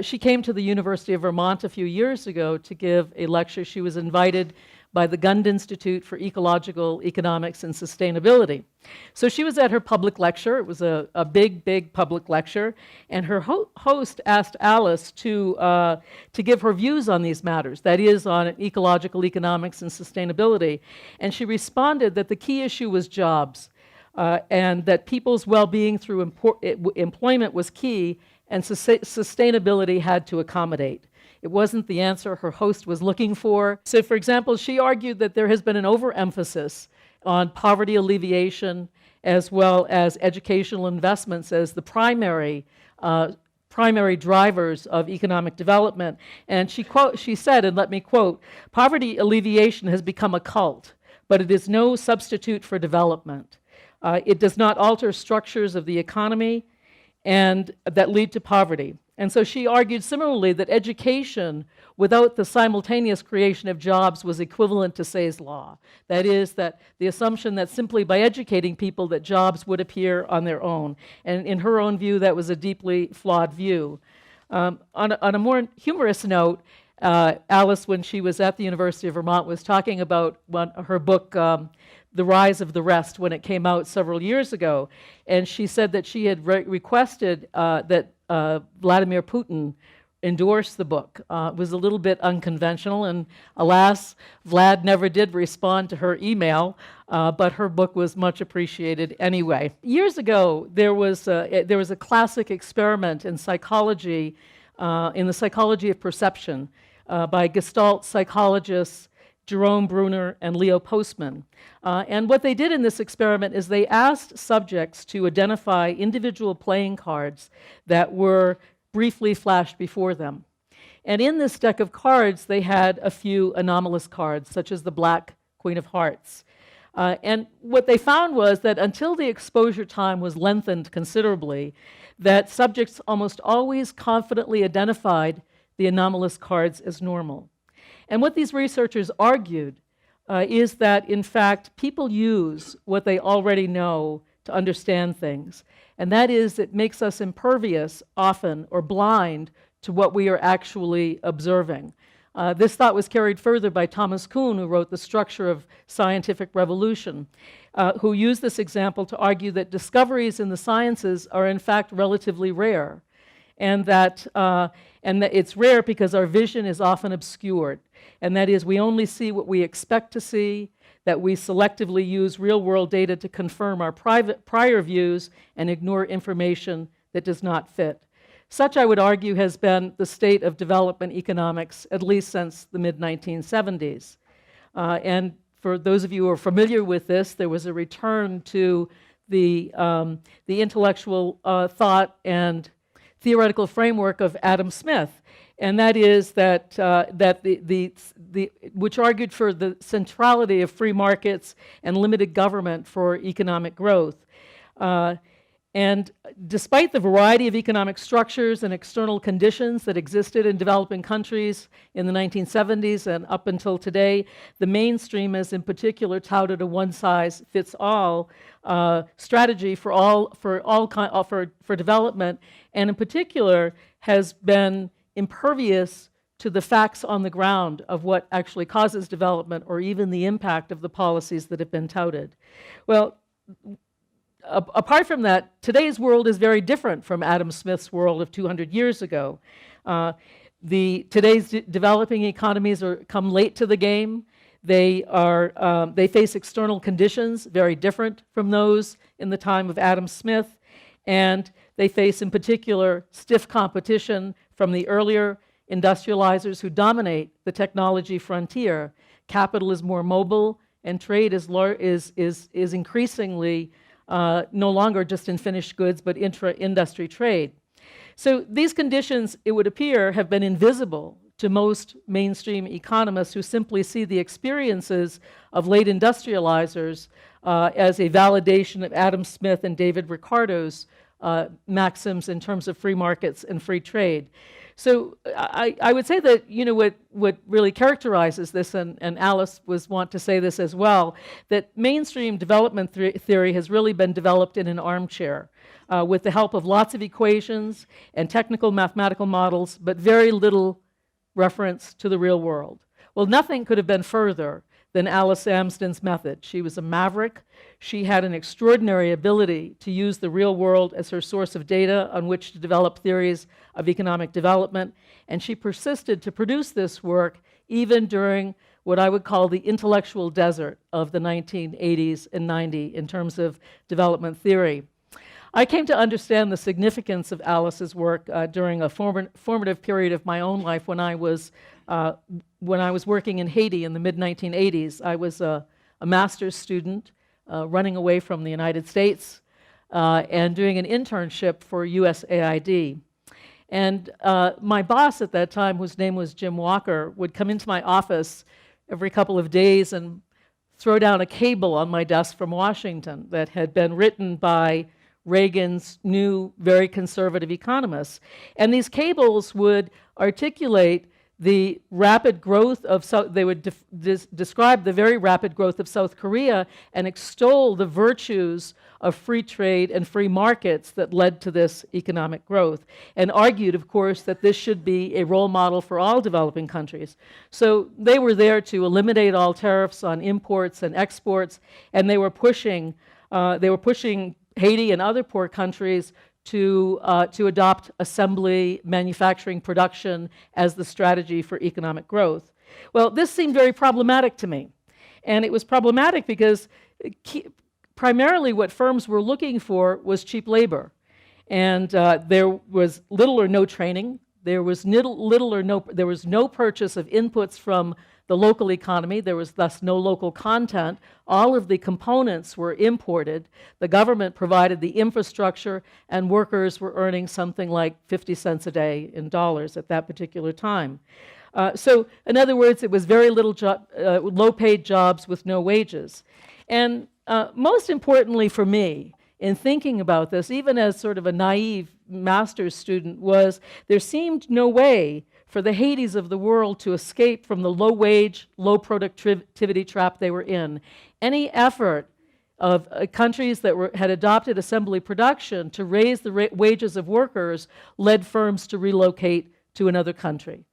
She came to the University of Vermont a few years ago to give a lecture. She was invited by the Gund Institute for Ecological Economics and Sustainability. So she was at her public lecture. It was a big public lecture, and her host asked Alice to give her views on these matters, that is, on ecological economics and sustainability. And she responded that the key issue was jobs, and that people's well-being through employment was key, and sustainability had to accommodate. It wasn't the answer her host was looking for. So, for example, she argued that there has been an overemphasis on poverty alleviation as well as educational investments as the primary drivers of economic development. And she said, and let me quote, "Poverty alleviation has become a cult, but it is no substitute for development. It does not alter structures of the economy and that lead to poverty." And so she argued similarly that education without the simultaneous creation of jobs was equivalent to Say's law. That is, that the assumption that simply by educating people that jobs would appear on their own. And in her own view, that was a deeply flawed view. On a more humorous note, Alice, when she was at the University of Vermont, was talking about her book, The Rise of the Rest, when it came out several years ago. And she said that she had requested that Vladimir Putin endorse the book. It was a little bit unconventional, and alas, Vlad never did respond to her email, but her book was much appreciated anyway. Years ago, there was a classic experiment in psychology, in the psychology of perception, by Gestalt psychologists Jerome Bruner and Leo Postman. And what they did in this experiment is they asked subjects to identify individual playing cards that were briefly flashed before them. And in this deck of cards, they had a few anomalous cards, such as the Black Queen of Hearts. And what they found was that until the exposure time was lengthened considerably, that subjects almost always confidently identified the anomalous cards as normal. And what these researchers argued is that, in fact, people use what they already know to understand things. And that is, it makes us impervious often or blind to what we are actually observing. This thought was carried further by Thomas Kuhn, who wrote The Structure of Scientific Revolution, who used this example to argue that discoveries in the sciences are in fact relatively rare, and that it's rare because our vision is often obscured. And that is, we only see what we expect to see, that we selectively use real-world data to confirm our prior views and ignore information that does not fit. Such, I would argue, has been the state of development economics, at least since the mid-1970s. And for those of you who are familiar with this, there was a return to the intellectual thought and theoretical framework of Adam Smith, and that is that which argued for the centrality of free markets and limited government for economic growth. And despite the variety of economic structures and external conditions that existed in developing countries in the 1970s and up until today, the mainstream has in particular touted a one-size-fits-all strategy for development, and in particular has been impervious to the facts on the ground of what actually causes development or even the impact of the policies that have been touted. Well, apart from that, today's world is very different from Adam Smith's world of 200 years ago. Today's developing economies come late to the game. They face external conditions very different from those in the time of Adam Smith, and they face in particular stiff competition from the earlier industrializers who dominate the technology frontier. Capital is more mobile, and trade is increasingly no longer just in finished goods, but intra-industry trade. So these conditions, it would appear, have been invisible to most mainstream economists who simply see the experiences of late industrializers as a validation of Adam Smith and David Ricardo's maxims in terms of free markets and free trade. So I would say that, what really characterizes this, and Alice was wont to say this as well, that mainstream development theory has really been developed in an armchair with the help of lots of equations and technical mathematical models, but very little reference to the real world. Well, nothing could have been further than Alice Amsden's method. She was a maverick. She had an extraordinary ability to use the real world as her source of data on which to develop theories of economic development, and she persisted to produce this work even during what I would call the intellectual desert of the 1980s and 90s in terms of development theory. I came to understand the significance of Alice's work during a formative period of my own life when I was working in Haiti in the mid-1980s. I was a master's student running away from the United States and doing an internship for USAID. And my boss at that time, whose name was Jim Walker, would come into my office every couple of days and throw down a cable on my desk from Washington that had been written by Reagan's new, very conservative economists. And these cables would articulate the rapid growth of they would describe the very rapid growth of South Korea and extol the virtues of free trade and free markets that led to this economic growth, and argued, of course, that this should be a role model for all developing countries. So they were there to eliminate all tariffs on imports and exports, and they were pushing Haiti and other poor countries to adopt assembly, manufacturing, production as the strategy for economic growth. Well, this seemed very problematic to me. And it was problematic because primarily what firms were looking for was cheap labor. And there was little or no training. There was no purchase of inputs from the local economy. There was thus no local content. All of the components were imported. The government provided the infrastructure, and workers were earning something like 50 cents a day in dollars at that particular time. So, in other words, it was very little low-paid jobs with no wages. And most importantly for me, in thinking about this, even as sort of a naive master's student, was there seemed no way for the Haitis of the world to escape from the low-wage, low-productivity trap they were in. Any effort of countries that had adopted assembly production to raise the wages of workers led firms to relocate to another country.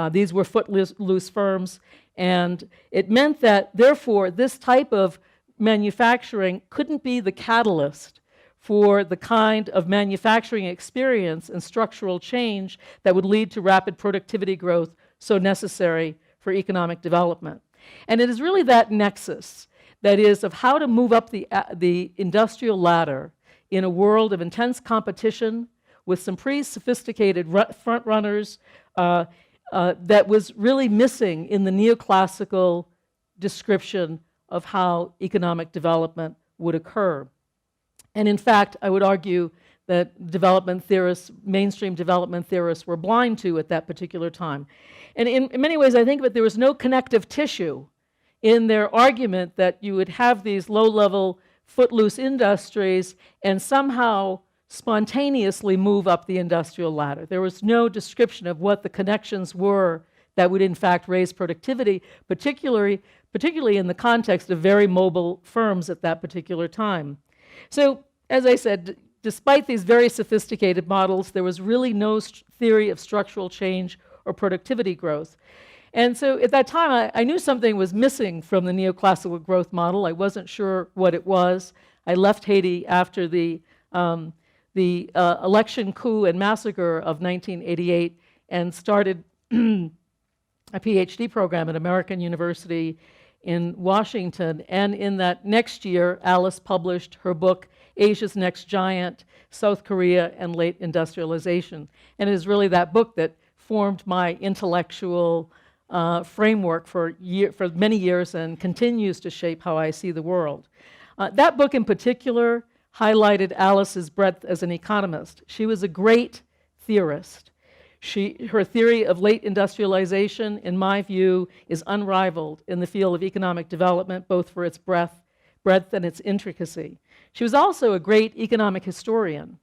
These were footloose firms, and it meant that, therefore, this type of manufacturing couldn't be the catalyst for the kind of manufacturing experience and structural change that would lead to rapid productivity growth so necessary for economic development. And it is really that nexus, that is, of how to move up the industrial ladder in a world of intense competition with some pretty sophisticated front runners that was really missing in the neoclassical description of how economic development would occur. And in fact, I would argue that development theorists, mainstream development theorists, were blind to at that particular time. And in many ways, I think that there was no connective tissue in their argument that you would have these low-level, footloose industries and somehow spontaneously move up the industrial ladder. There was no description of what the connections were that would in fact raise productivity, particularly in the context of very mobile firms at that particular time. So, as I said, despite these very sophisticated models, there was really no theory of structural change or productivity growth. And so at that time, I knew something was missing from the neoclassical growth model. I wasn't sure what it was. I left Haiti after the election coup and massacre of 1988 and started a PhD program at American University in Washington. And in that next year, Alice published her book, Asia's Next Giant, South Korea and Late Industrialization. And it is really that book that formed my intellectual framework for many years and continues to shape how I see the world. That book in particular highlighted Alice's breadth as an economist. She was a great theorist. Her theory of late industrialization, in my view, is unrivaled in the field of economic development, both for its breadth and its intricacy. She was also a great economic historian.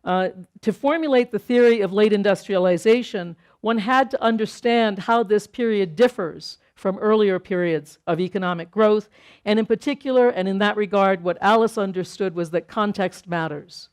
To formulate the theory of late industrialization, one had to understand how this period differs from earlier periods of economic growth, and in particular, and in that regard, what Alice understood was that context matters,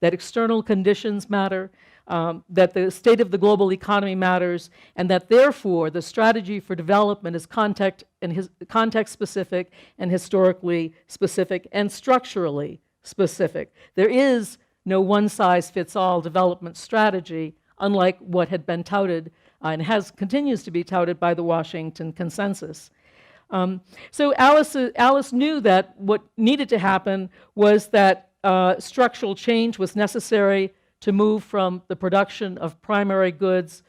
that external conditions matter, that the state of the global economy matters, and that therefore the strategy for development is context-specific and historically specific and structurally specific. There is no one-size-fits-all development strategy, unlike what had been touted and continues to be touted by the Washington Consensus. So Alice knew that what needed to happen was that structural change was necessary to move from the production of primary goods,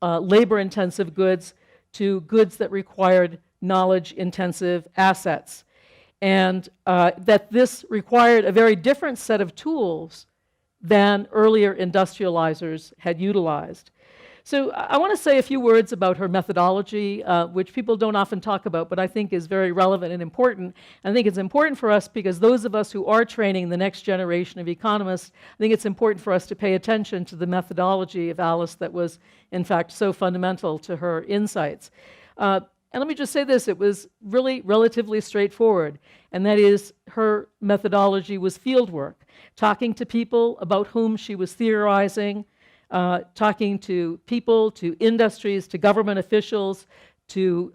labor-intensive goods, to goods that required knowledge-intensive assets. And that this required a very different set of tools than earlier industrializers had utilized. So I want to say a few words about her methodology, which people don't often talk about, but I think is very relevant and important. I think it's important for us because those of us who are training the next generation of economists, I think it's important for us to pay attention to the methodology of Alice that was, in fact, so fundamental to her insights. And let me just say this, it was really relatively straightforward, and that is her methodology was fieldwork, talking to people about whom she was theorizing, talking to people, to industries, to government officials, to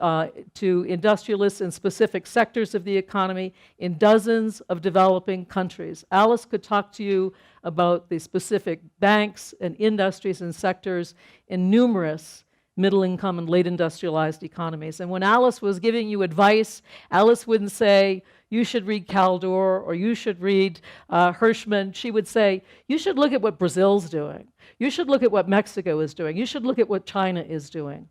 industrialists in specific sectors of the economy in dozens of developing countries. Alice could talk to you about the specific banks and industries and sectors in numerous middle-income and late industrialized economies. And when Alice was giving you advice, Alice wouldn't say, you should read Kaldor or you should read Hirschman. She would say, you should look at what Brazil's doing. You should look at what Mexico is doing. You should look at what China is doing.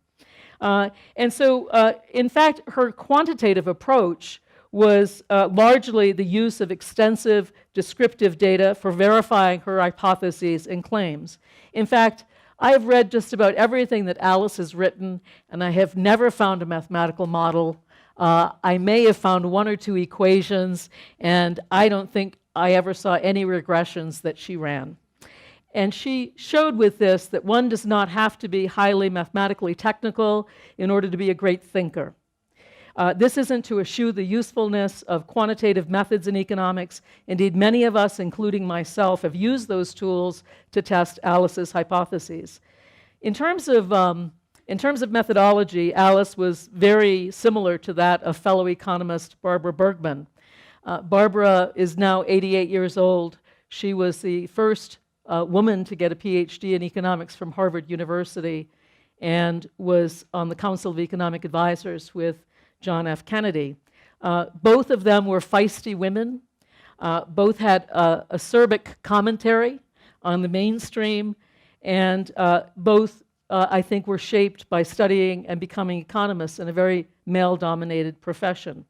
And so, in fact, her quantitative approach was largely the use of extensive descriptive data for verifying her hypotheses and claims. In fact, I have read just about everything that Alice has written, and I have never found a mathematical model. I may have found one or two equations, and I don't think I ever saw any regressions that she ran. And she showed with this that one does not have to be highly mathematically technical in order to be a great thinker. This isn't to eschew the usefulness of quantitative methods in economics. Indeed, many of us, including myself, have used those tools to test Alice's hypotheses. In terms of methodology, Alice was very similar to that of fellow economist Barbara Bergman. Barbara is now 88 years old. She was the first woman to get a PhD in economics from Harvard University and was on the Council of Economic Advisors with John F. Kennedy. Both of them were feisty women. Both had acerbic commentary on the mainstream, and both, I think, were shaped by studying and becoming economists in a very male-dominated profession.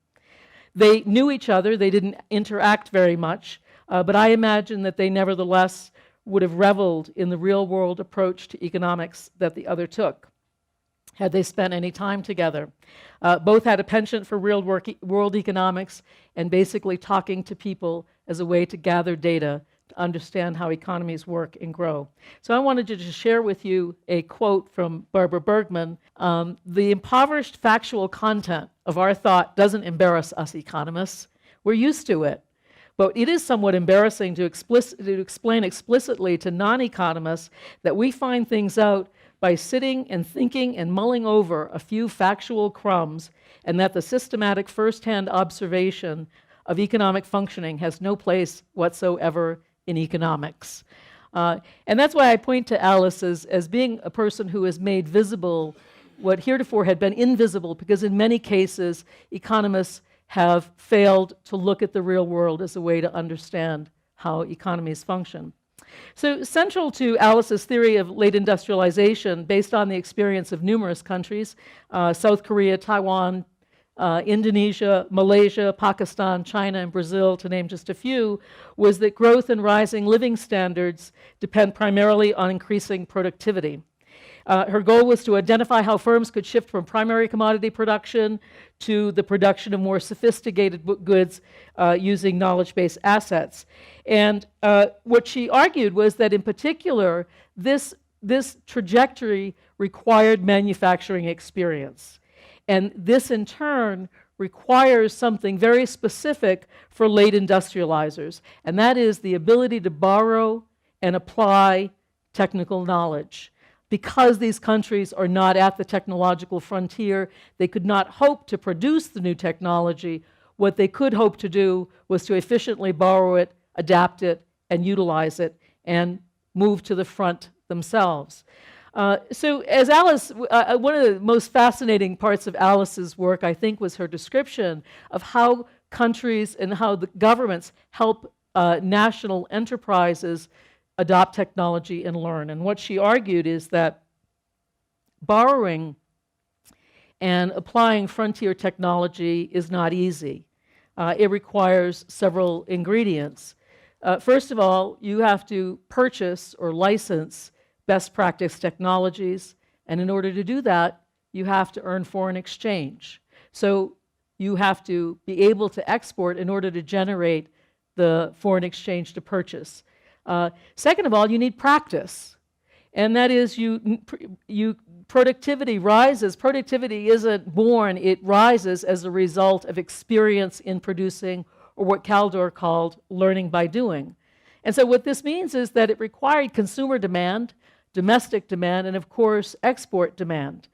They knew each other. They didn't interact very much, but I imagine that they nevertheless would have reveled in the real-world approach to economics that the other took, had they spent any time together. Both had a penchant for world economics and basically talking to people as a way to gather data to understand how economies work and grow. So I wanted to just share with you a quote from Barbara Bergman. The impoverished factual content of our thought doesn't embarrass us economists. We're used to it. But it is somewhat embarrassing to explain explicitly to non-economists that we find things out by sitting and thinking and mulling over a few factual crumbs, and that the systematic first-hand observation of economic functioning has no place whatsoever in economics. And that's why I point to Alice as being a person who has made visible what heretofore had been invisible, because in many cases, economists have failed to look at the real world as a way to understand how economies function. So central to Alice's theory of late industrialization, based on the experience of numerous countries, South Korea, Taiwan, Indonesia, Malaysia, Pakistan, China, and Brazil, to name just a few, was that growth and rising living standards depend primarily on increasing productivity. Her goal was to identify how firms could shift from primary commodity production to the production of more sophisticated goods using knowledge-based assets. And what she argued was that in particular, this trajectory required manufacturing experience. And this in turn requires something very specific for late industrializers, and that is the ability to borrow and apply technical knowledge. Because these countries are not at the technological frontier, they could not hope to produce the new technology. What they could hope to do was to efficiently borrow it, adapt it, and utilize it, and move to the front themselves. So as Alice, one of the most fascinating parts of Alice's work, I think, was her description of how countries and how the governments help national enterprises adopt technology and learn. And what she argued is that borrowing and applying frontier technology is not easy. It requires several ingredients. First of all, you have to purchase or license best practice technologies, and in order to do that, you have to earn foreign exchange. So you have to be able to export in order to generate the foreign exchange to purchase. Second of all, you need practice, and that is productivity rises. Productivity isn't born, it rises as a result of experience in producing, or what Kaldor called learning by doing. And so what this means is that it required consumer demand, domestic demand, and of course export demand.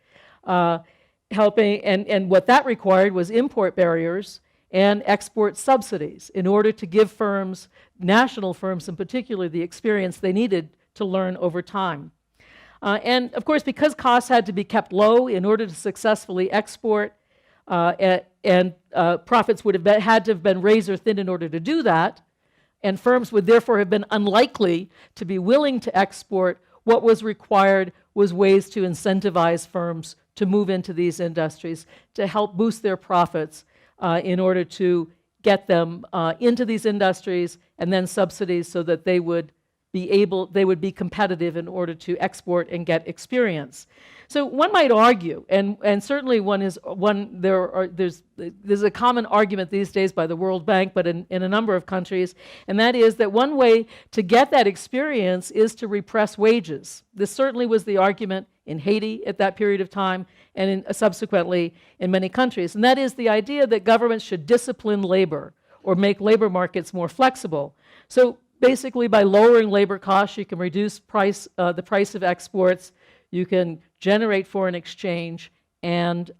Helping, and what that required was import barriers and export subsidies in order to give firms, national firms in particular, the experience they needed to learn over time. And of course, because costs had to be kept low in order to successfully export, and profits would have had to have been razor thin in order to do that, and firms would therefore have been unlikely to be willing to export. What was required was ways to incentivize firms to move into these industries, to help boost their profits in order to get them into these industries, and then subsidies so that they would be competitive in order to export and get experience. So one might argue, and certainly there's a common argument these days by the World Bank, but in a number of countries, and that is that one way to get that experience is to repress wages. This certainly was the argument in Haiti at that period of time, and subsequently in many countries. And that is the idea that governments should discipline labor or make labor markets more flexible. So basically, by lowering labor costs, you can reduce the price of exports, you can generate foreign exchange, and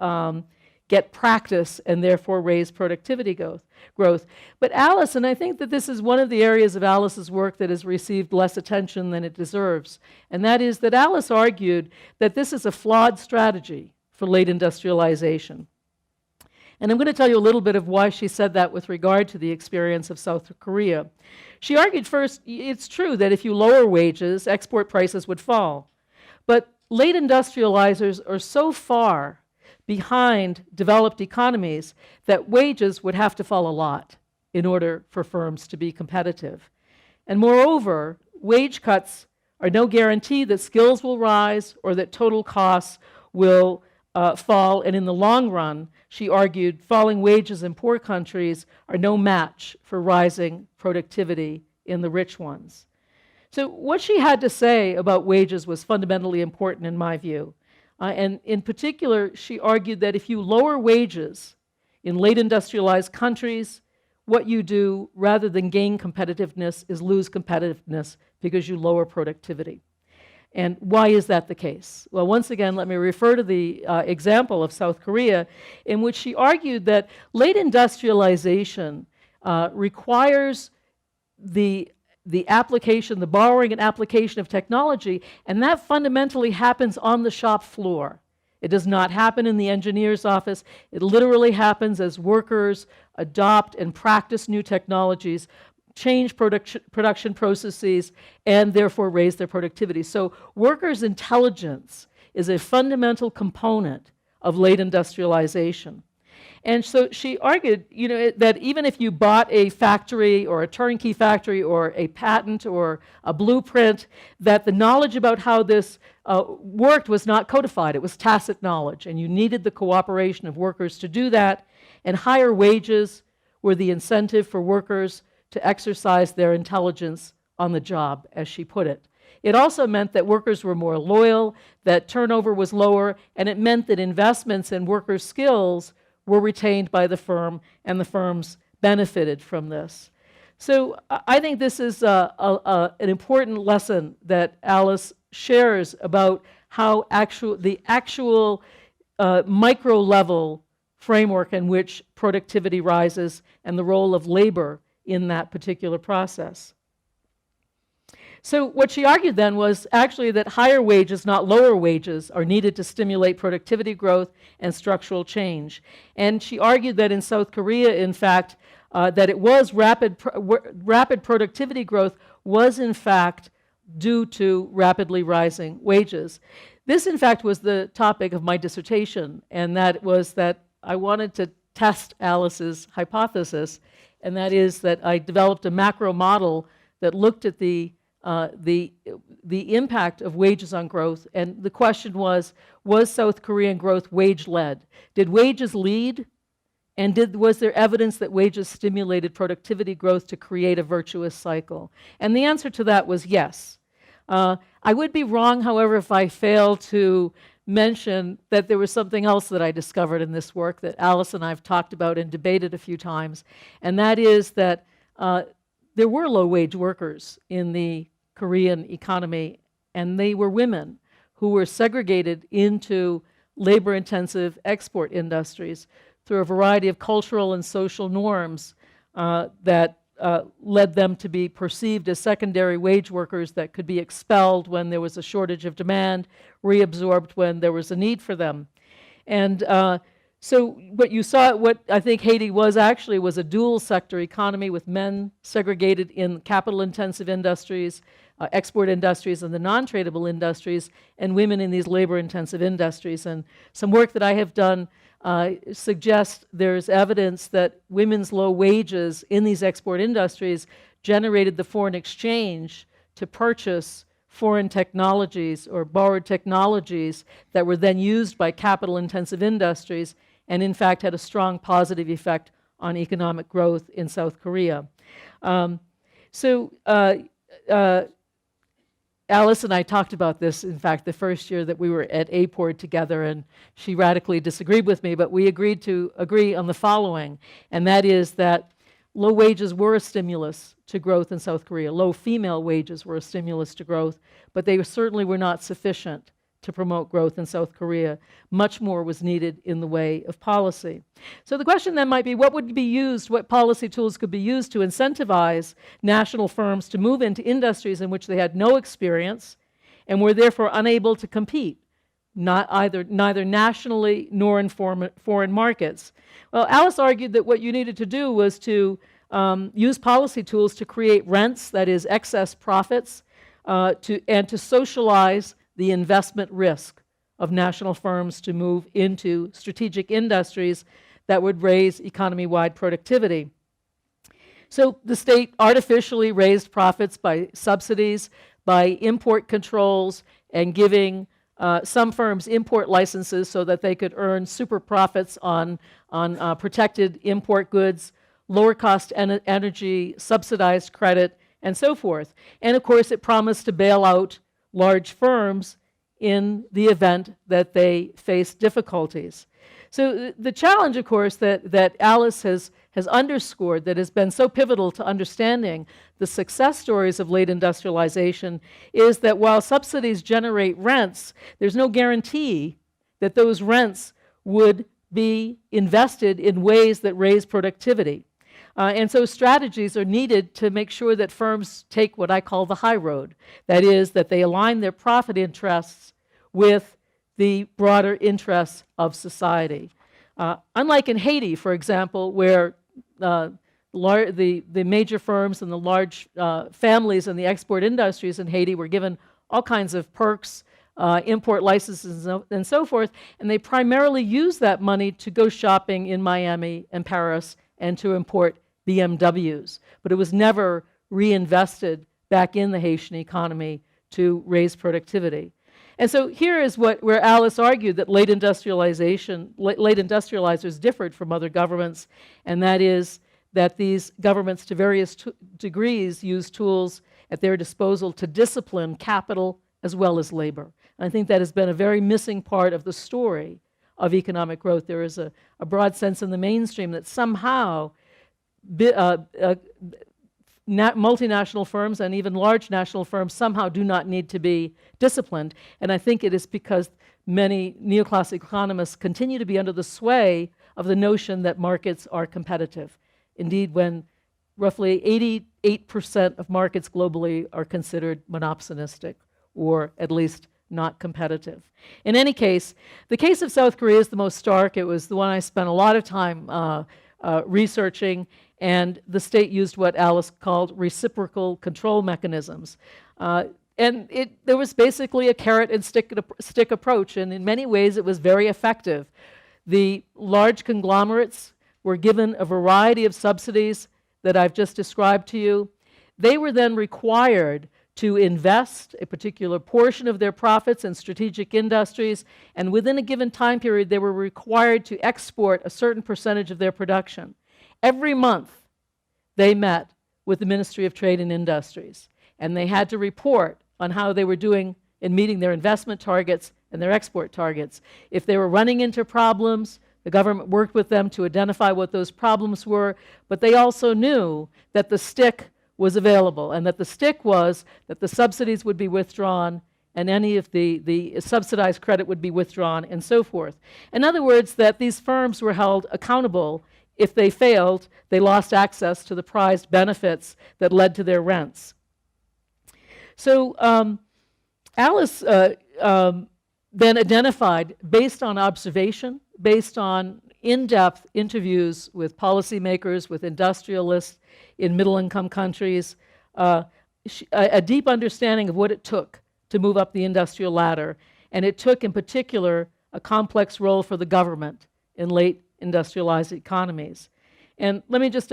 get practice, and therefore raise productivity growth. But Alice, and I think that this is one of the areas of Alice's work that has received less attention than it deserves, and that is that Alice argued that this is a flawed strategy for late industrialization. And I'm going to tell you a little bit of why she said that with regard to the experience of South Korea. She argued first, it's true that if you lower wages, export prices would fall. But late industrializers are so far behind developed economies that wages would have to fall a lot in order for firms to be competitive. And moreover, wage cuts are no guarantee that skills will rise or that total costs will fall, and in the long run, she argued, falling wages in poor countries are no match for rising productivity in the rich ones. So what she had to say about wages was fundamentally important in my view. And in particular, she argued that if you lower wages in late industrialized countries, what you do rather than gain competitiveness is lose competitiveness because you lower productivity. And why is that the case? Well, once again, let me refer to the example of South Korea, in which she argued that late industrialization requires the application, the borrowing and application of technology, and that fundamentally happens on the shop floor. It does not happen in the engineer's office. It literally happens as workers adopt and practice new technologies, change production processes, and therefore raise their productivity. So workers' intelligence is a fundamental component of late industrialization. And so she argued, that even if you bought a factory or a turnkey factory or a patent or a blueprint, that the knowledge about how this worked was not codified. It was tacit knowledge, and you needed the cooperation of workers to do that. And higher wages were the incentive for workers to exercise their intelligence on the job, as she put it. It also meant that workers were more loyal, that turnover was lower, and it meant that investments in workers' skills were retained by the firm, and the firms benefited from this. So I think this is an important lesson that Alice shares about how the actual micro-level framework in which productivity rises and the role of labor in that particular process. So what she argued then was actually that higher wages, not lower wages, are needed to stimulate productivity growth and structural change. And she argued that in South Korea, in fact, that it was rapid productivity growth was in fact due to rapidly rising wages. This, in fact, was the topic of my dissertation, and that was that I wanted to test Alice's hypothesis, and that is that I developed a macro model that looked at the impact of wages on growth, and the question was South Korean growth wage-led? Did wages lead, and was there evidence that wages stimulated productivity growth to create a virtuous cycle? And the answer to that was yes. I would be wrong, however, if I failed to mention that there was something else that I discovered in this work that Alice and I have talked about and debated a few times, and that is that there were low-wage workers in the Korean economy, and they were women who were segregated into labor-intensive export industries through a variety of cultural and social norms that led them to be perceived as secondary wage workers that could be expelled when there was a shortage of demand, reabsorbed when there was a need for them. And so what you saw, what I think Haiti was actually was a dual sector economy with men segregated in capital-intensive industries, export industries, and the non-tradable industries, and women in these labor-intensive industries. And some work that I have done suggests there's evidence that women's low wages in these export industries generated the foreign exchange to purchase foreign technologies or borrowed technologies that were then used by capital-intensive industries, and in fact had a strong positive effect on economic growth in South Korea. Alice and I talked about this, in fact, the first year that we were at APORD together, and she radically disagreed with me, but we agreed to agree on the following, and that is that low wages were a stimulus to growth in South Korea. Low female wages were a stimulus to growth, but they certainly were not sufficient to promote growth in South Korea. Much more was needed in the way of policy. So the question then might be, what policy tools could be used to incentivize national firms to move into industries in which they had no experience and were therefore unable to compete, neither nationally nor in foreign markets? Well, Alice argued that what you needed to do was to use policy tools to create rents, that is excess profits, and to socialize the investment risk of national firms to move into strategic industries that would raise economy-wide productivity. So the state artificially raised profits by subsidies, by import controls, and giving some firms import licenses so that they could earn super profits on protected import goods, lower cost energy, subsidized credit, and so forth. And of course, it promised to bail out large firms in the event that they face difficulties. So the challenge, of course, that Alice has underscored, that has been so pivotal to understanding the success stories of late industrialization, is that while subsidies generate rents, there's no guarantee that those rents would be invested in ways that raise productivity. And so strategies are needed to make sure that firms take what I call the high road. That is, that they align their profit interests with the broader interests of society. Unlike in Haiti, for example, where the major firms and the large families in the export industries in Haiti were given all kinds of perks, import licenses and so forth, and they primarily used that money to go shopping in Miami and Paris and to import BMWs. But it was never reinvested back in the Haitian economy to raise productivity. And so here is where Alice argued that late industrializers differed from other governments, and that is that these governments to various degrees use tools at their disposal to discipline capital as well as labor. And I think that has been a very missing part of the story of economic growth. There is a broad sense in the mainstream that somehow multinational firms and even large national firms somehow do not need to be disciplined. And I think it is because many neoclassical economists continue to be under the sway of the notion that markets are competitive. Indeed, when roughly 88% of markets globally are considered monopsonistic, or at least not competitive. In any case, the case of South Korea is the most stark. It was the one I spent a lot of time researching, and the state used what Alice called reciprocal control mechanisms. And there was basically a carrot and stick approach, and in many ways it was very effective. The large conglomerates were given a variety of subsidies that I've just described to you. They were then required to invest a particular portion of their profits in strategic industries, and within a given time period, they were required to export a certain percentage of their production. Every month, they met with the Ministry of Trade and Industries, and they had to report on how they were doing in meeting their investment targets and their export targets. If they were running into problems, the government worked with them to identify what those problems were, but they also knew that the stick was available, and that the stick was that the subsidies would be withdrawn and any of the subsidized credit would be withdrawn and so forth. In other words, that these firms were held accountable. If they failed, they lost access to the prized benefits that led to their rents. So Alice then identified, based on observation, based on in-depth interviews with policymakers, with industrialists in middle-income countries, a deep understanding of what it took to move up the industrial ladder. And it took, in particular, a complex role for the government in late industrialized economies. And let me just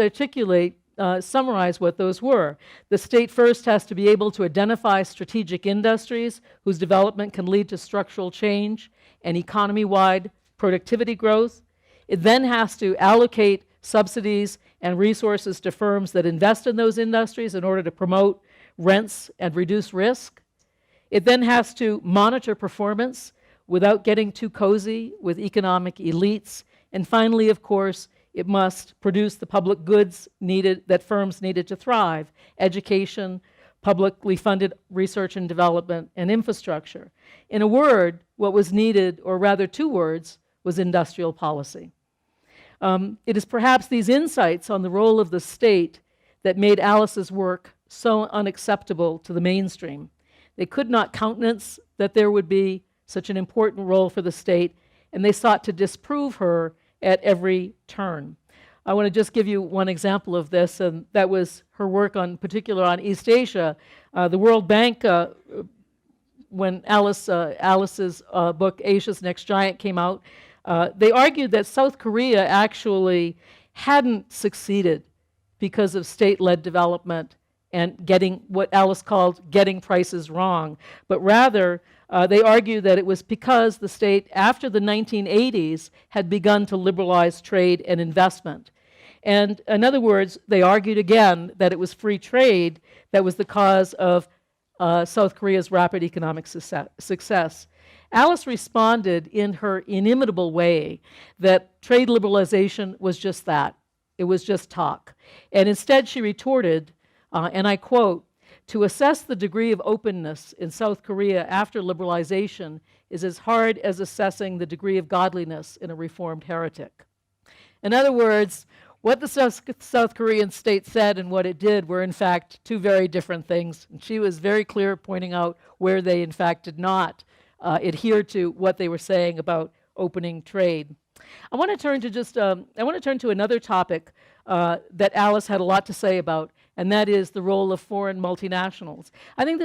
summarize what those were. The state first has to be able to identify strategic industries whose development can lead to structural change and economy-wide productivity growth. It then has to allocate subsidies and resources to firms that invest in those industries in order to promote rents and reduce risk. It then has to monitor performance without getting too cozy with economic elites. And finally, of course, it must produce the public goods needed that firms needed to thrive: education, publicly funded research and development, and infrastructure. In a word, what was needed, or rather two words, was industrial policy. It is perhaps these insights on the role of the state that made Alice's work so unacceptable to the mainstream. They could not countenance that there would be such an important role for the state, and they sought to disprove her at every turn. I want to just give you one example of this, and that was her work on, particular on East Asia. The World Bank, when Alice's book Asia's Next Giant came out, they argued that South Korea actually hadn't succeeded because of state-led development and getting what Alice called getting prices wrong, but rather they argued that it was because the state, after the 1980s, had begun to liberalize trade and investment. And in other words, they argued again that it was free trade that was the cause of South Korea's rapid economic success. Alice responded in her inimitable way that trade liberalization was just that. It was just talk. And instead she retorted, and I quote, "To assess the degree of openness in South Korea after liberalization is as hard as assessing the degree of godliness in a reformed heretic." In other words, what the South Korean state said and what it did were in fact two very different things. And she was very clear, pointing out where they in fact did not adhere to what they were saying about opening trade. I want to turn to another topic that Alice had a lot to say about, and that is the role of foreign multinationals. I think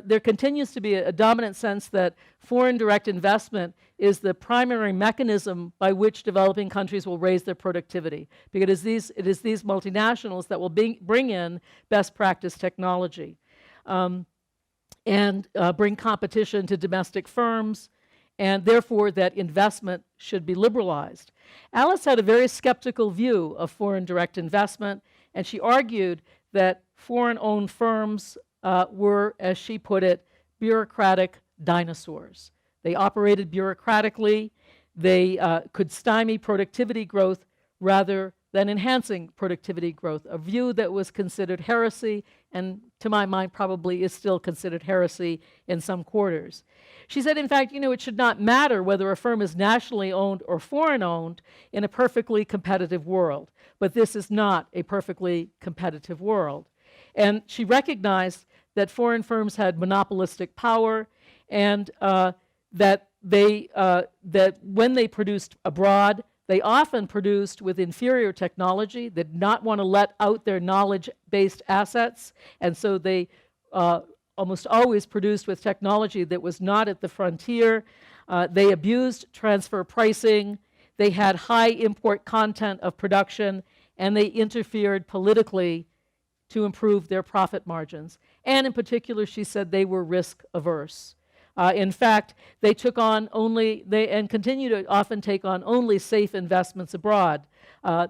there continues to be a dominant sense that foreign direct investment is the primary mechanism by which developing countries will raise their productivity, because it is these multinationals that will bring in best practice technology and bring competition to domestic firms, and therefore that investment should be liberalized. Alice had a very skeptical view of foreign direct investment, and she argued that foreign-owned firms were, as she put it, bureaucratic dinosaurs. They operated bureaucratically. They could stymie productivity growth rather than enhancing productivity growth, a view that was considered heresy, and to my mind probably is still considered heresy in some quarters. She said, in fact, it should not matter whether a firm is nationally owned or foreign owned in a perfectly competitive world, but this is not a perfectly competitive world. And she recognized that foreign firms had monopolistic power, and that when they produced abroad, they often produced with inferior technology. They did not want to let out their knowledge-based assets, and so they almost always produced with technology that was not at the frontier. They abused transfer pricing. They had high import content of production, and they interfered politically to improve their profit margins. And in particular, she said they were risk averse. In fact, they took on and continue to often take on only safe investments abroad.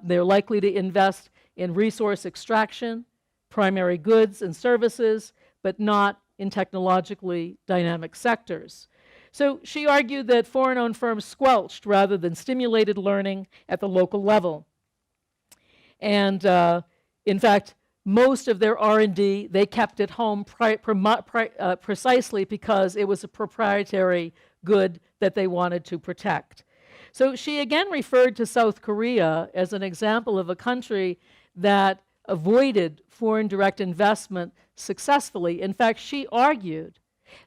They're likely to invest in resource extraction, primary goods and services, but not in technologically dynamic sectors. So she argued that foreign-owned firms squelched rather than stimulated learning at the local level. And in fact, most of their R&D, they kept at home precisely because it was a proprietary good that they wanted to protect. So she again referred to South Korea as an example of a country that avoided foreign direct investment successfully. In fact, she argued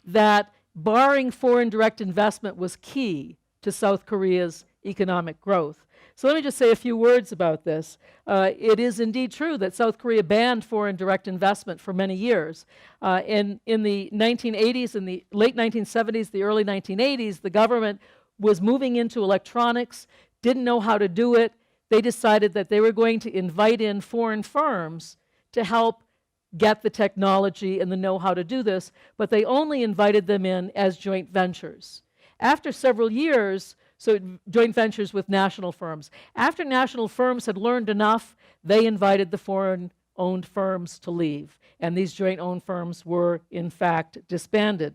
that barring foreign direct investment was key to South Korea's economic growth. So let me just say a few words about this. It is indeed true that South Korea banned foreign direct investment for many years. In the 1980s, in the late 1970s, the early 1980s, the government was moving into electronics, didn't know how to do it. They decided that they were going to invite in foreign firms to help get the technology and the know-how to do this, but they only invited them in as joint ventures. After several years, so joint ventures with national firms. After national firms had learned enough, they invited the foreign-owned firms to leave. And these joint-owned firms were, in fact, disbanded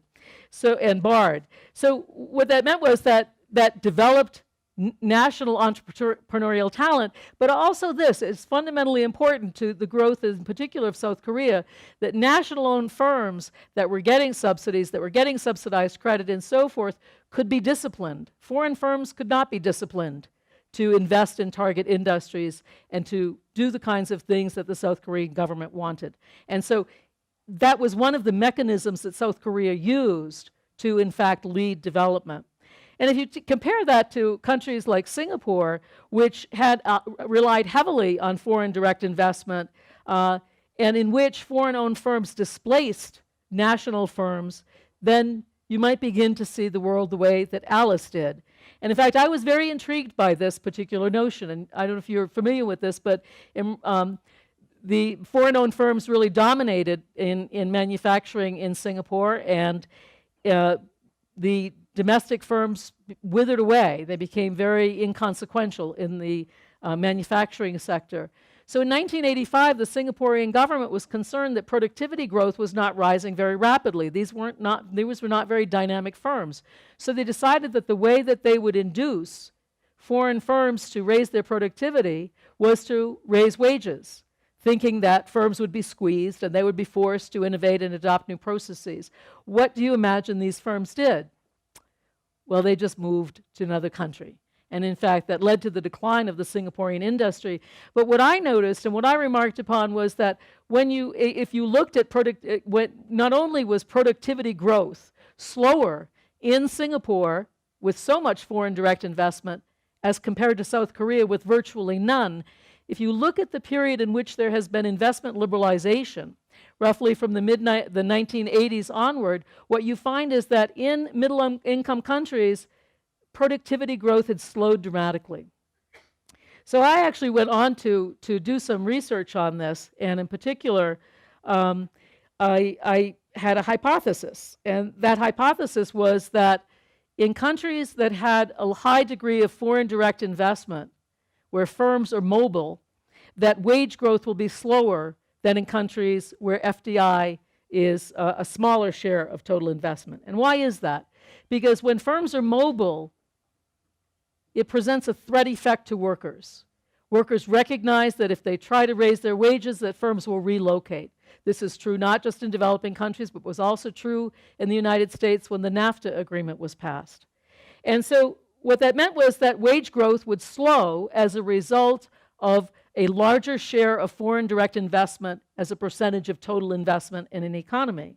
and barred. So what that meant was that developed national entrepreneurial talent, but also this is fundamentally important to the growth in particular of South Korea, that national-owned firms that were getting subsidies, that were getting subsidized credit and so forth, could be disciplined. Foreign firms could not be disciplined to invest in target industries and to do the kinds of things that the South Korean government wanted. And so that was one of the mechanisms that South Korea used to, in fact, lead development. And if you compare that to countries like Singapore, which had relied heavily on foreign direct investment, and in which foreign-owned firms displaced national firms, then you might begin to see the world the way that Alice did. And in fact, I was very intrigued by this particular notion, and I don't know if you're familiar with this, but the foreign-owned firms really dominated in manufacturing in Singapore, and the domestic firms withered away. They became very inconsequential in the manufacturing sector. So in 1985, the Singaporean government was concerned that productivity growth was not rising very rapidly. These were not very dynamic firms. So they decided that the way that they would induce foreign firms to raise their productivity was to raise wages, thinking that firms would be squeezed and they would be forced to innovate and adopt new processes. What do you imagine these firms did? Well, they just moved to another country. And in fact, that led to the decline of the Singaporean industry. But what I noticed and what I remarked upon was that if you looked at not only was productivity growth slower in Singapore with so much foreign direct investment as compared to South Korea with virtually none, if you look at the period in which there has been investment liberalization, roughly from the 1980s onward, what you find is that in middle-income countries, productivity growth had slowed dramatically. So I actually went on to do some research on this, and in particular, I had a hypothesis, and that hypothesis was that in countries that had a high degree of foreign direct investment, where firms are mobile, that wage growth will be slower than in countries where FDI is a smaller share of total investment. And why is that? Because when firms are mobile, it presents a threat effect to workers. Workers recognize that if they try to raise their wages, that firms will relocate. This is true not just in developing countries, but was also true in the United States when the NAFTA agreement was passed. And so what that meant was that wage growth would slow as a result of a larger share of foreign direct investment as a percentage of total investment in an economy.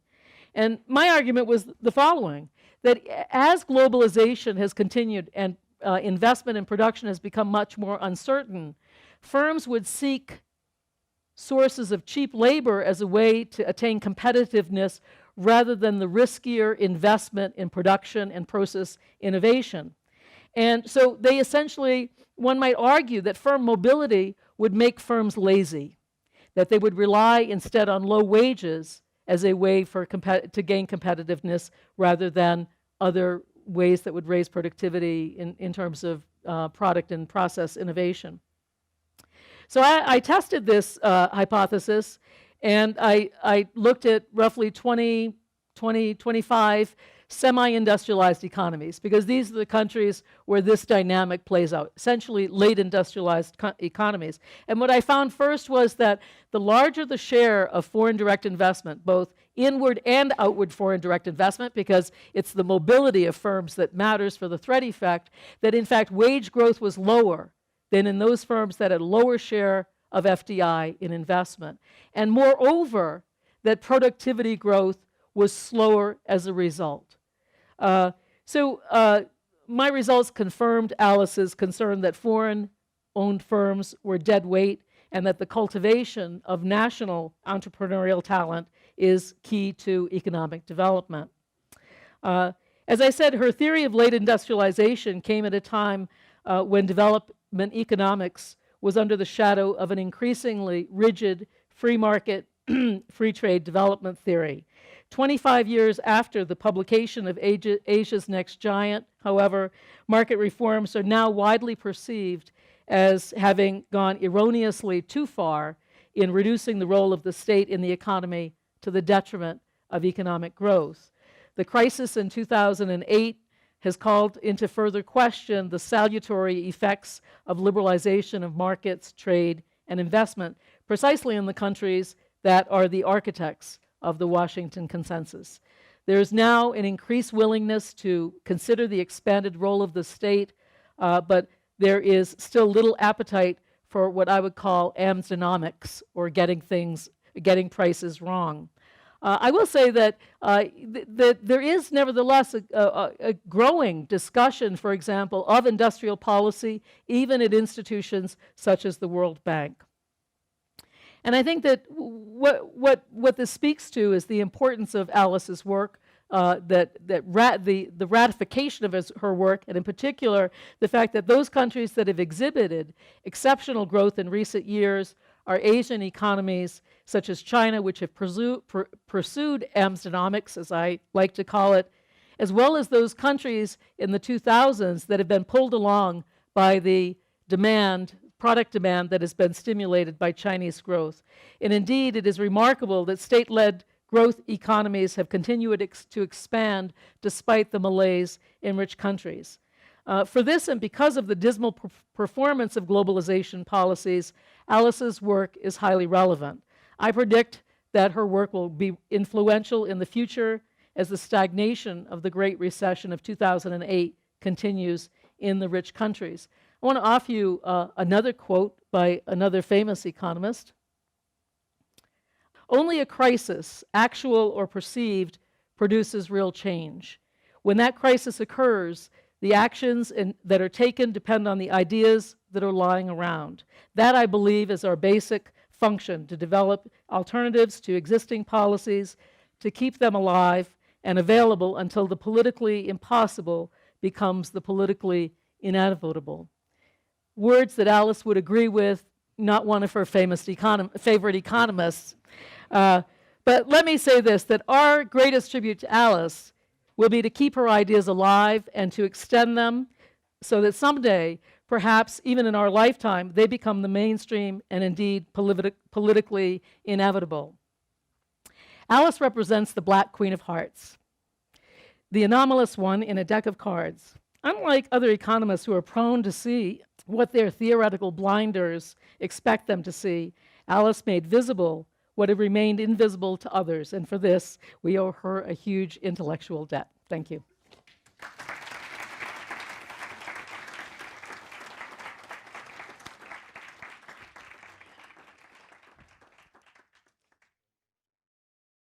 And my argument was the following, that as globalization has continued and investment and production has become much more uncertain, firms would seek sources of cheap labor as a way to attain competitiveness rather than the riskier investment in production and process innovation. And so they essentially, one might argue that firm mobility would make firms lazy, that they would rely instead on low wages as a way to gain competitiveness rather than other ways that would raise productivity in terms of product and process innovation. So I tested this hypothesis, and I looked at roughly 25 semi-industrialized economies, because these are the countries where this dynamic plays out, essentially late industrialized economies. And what I found first was that the larger the share of foreign direct investment, both inward and outward foreign direct investment, because it's the mobility of firms that matters for the threat effect, that in fact wage growth was lower than in those firms that had a lower share of FDI in investment. And moreover, that productivity growth was slower as a result. My results confirmed Alice's concern that foreign-owned firms were dead weight and that the cultivation of national entrepreneurial talent is key to economic development. As I said, her theory of late industrialization came at a time when development economics was under the shadow of an increasingly rigid free market, free trade development theory. 25 years after the publication of Asia's Next Giant, however, market reforms are now widely perceived as having gone erroneously too far in reducing the role of the state in the economy to the detriment of economic growth. The crisis in 2008 has called into further question the salutary effects of liberalization of markets, trade, and investment, precisely in the countries that are the architects of the Washington Consensus. There is now an increased willingness to consider the expanded role of the state, but there is still little appetite for what I would call Amsdenomics, or getting prices wrong. I will say that there is nevertheless a growing discussion, for example, of industrial policy, even at institutions such as the World Bank. And I think that what this speaks to is the importance of Alice's work, the ratification of her work, and in particular, the fact that those countries that have exhibited exceptional growth in recent years are Asian economies such as China, which have pursued Amsdenomics, as I like to call it, as well as those countries in the 2000s that have been pulled along by the product demand that has been stimulated by Chinese growth. And indeed, it is remarkable that state-led growth economies have continued to expand despite the malaise in rich countries. For this, and because of the dismal performance of globalization policies, Alice's work is highly relevant. I predict that her work will be influential in the future as the stagnation of the Great Recession of 2008 continues in the rich countries. I want to offer you another quote by another famous economist. "Only a crisis, actual or perceived, produces real change. When that crisis occurs, The actions that are taken depend on the ideas that are lying around. That, I believe, is our basic function, to develop alternatives to existing policies, to keep them alive and available until the politically impossible becomes the politically inevitable. Words that Alice would agree with, not one of her favorite economists. But let me say this, that our greatest tribute to Alice will be to keep her ideas alive and to extend them so that someday, perhaps even in our lifetime, they become the mainstream and indeed politically inevitable. Alice represents the Black Queen of Hearts, the anomalous one in a deck of cards. Unlike other economists who are prone to see what their theoretical blinders expect them to see, Alice made visible what had remained invisible to others, and for this, we owe her a huge intellectual debt. Thank you.